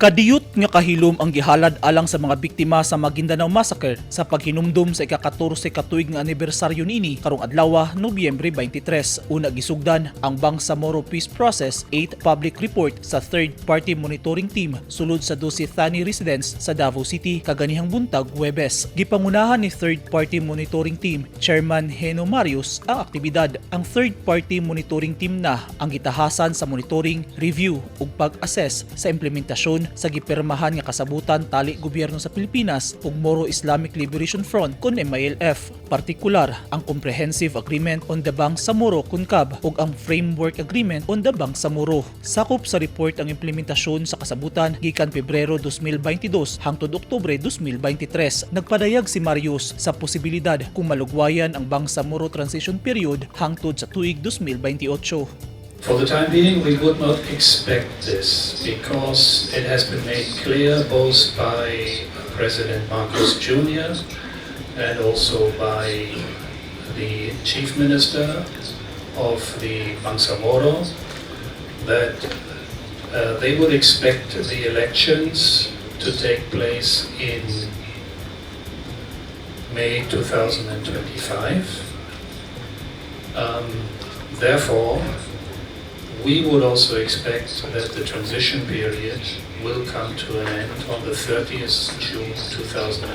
Kadiyot nga kahilom ang gihalad alang sa mga biktima sa Maguindanao Massacre sa paghinumdum sa ika-14 katuig nga anibersaryo niini karong adlaw Nobyembre 23. Una gisugdan ang Bangsamoro Peace Process 8 Public Report sa Third Party Monitoring Team sulod sa 12 Thani Residence sa Davao City kaganihang buntag Huwebes. Gipangunahan ni Third Party Monitoring Team Chairman Heno Marius ang aktibidad. Ang Third Party Monitoring Team na ang gitahasan sa monitoring, review ug pag-assess sa implementasyon sa gipirmahang nga kasabutan tali gobyerno sa Pilipinas ug Moro Islamic Liberation Front kun MILF, partikular ang Comprehensive Agreement on the Bangsamoro (CONCAB) ug ang Framework Agreement on the Bangsamoro. Sakop sa report ang implementasyon sa kasabutan gikan Pebrero 2022 hangtod Oktubre 2023. Nagpadayag si Marius sa posibilidad kung malugwayan ang Bangsamoro transition period hangtod sa tuig 2028. For the time being, we would not expect this because it has been made clear both by President Marcos Jr. and also by the Chief Minister of the Bangsamoro that they would expect the elections to take place in May 2025. Therefore, we would also expect that the transition period will come to an end on the 30th June 2025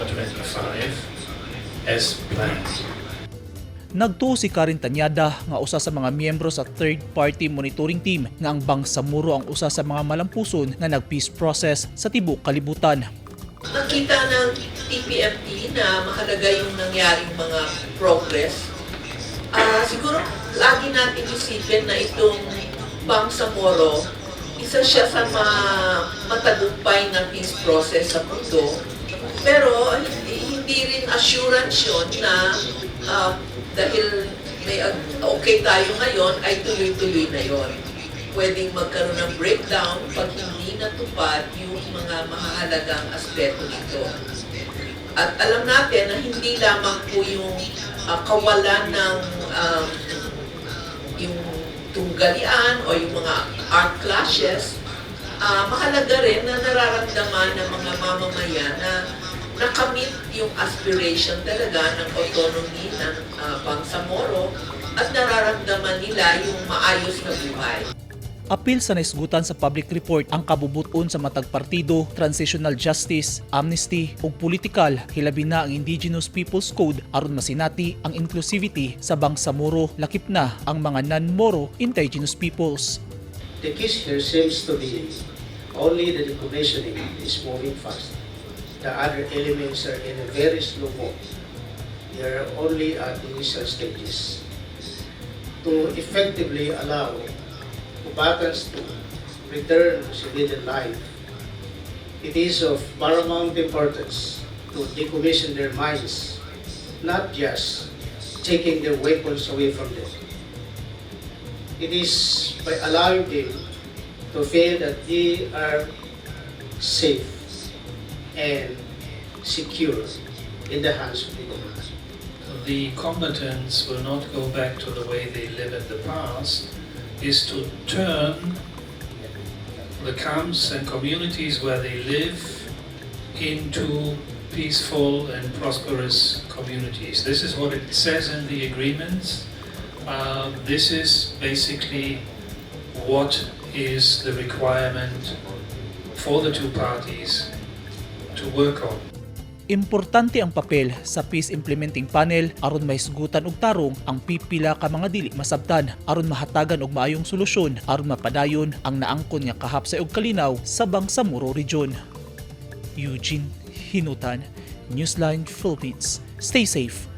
as planned. Nagtuo si Karen Tanyada nga usa sa mga miyembro sa Third Party Monitoring Team nga ang Bangsamoro ang usa sa mga malampuson nga nag-peace process sa tibok kalibutan. Nakita ng TPMT na mahalaga yung nangyaring mga progress. Siguro lagi natin isipin na itong Bangsamoro, isa siya sa matagumpay na peace process sa mundo. Pero hindi rin assurance yun na dahil may okay tayo ngayon, ay tuloy-tuloy na yon. Pwedeng magkaroon ng breakdown pag hindi natupad yung mga mahalagang aspeto nito. At alam natin na hindi lamang po yung kawalan ng yung tunggalian o yung mga art clashes, mahalaga rin na nararamdaman ng mga mamamayan na nakamit yung aspiration talaga ng autonomy ng Bangsamoro at nararamdaman nila yung maayos na buhay. Apil sa naisgutan sa public report ang kabubuton sa matag partido, transitional justice, amnesty ug politikal hilabi na ang Indigenous Peoples Code aron masinati ang inclusivity sa Bangsamoro lakip na ang mga non-Moro indigenous peoples. The case here seems to be only the decommissioning is moving fast. The other elements are in a very slow mode. They are only at initial stages. To effectively allow combatants to return to civilian life, it is of paramount importance to decommission their mines, not just taking their weapons away from them. It is by allowing them to feel that they are safe and secure in the hands of the government. The combatants will not go back to the way they lived in the past, is to turn the camps and communities where they live into peaceful and prosperous communities. This is what it says in the agreements. This is basically what is the requirement for the two parties to work on. Importante ang papel sa Peace Implementing Panel aron mahisgutan og tarong ang pipila ka mga dili masabtan aron mahatagan og maayong solusyon aron mapadayon ang naangkon nga kahapsay og kalinaw sa Bangsamoro Region. Eugene Hinutan, Newsline Philippines. Stay safe.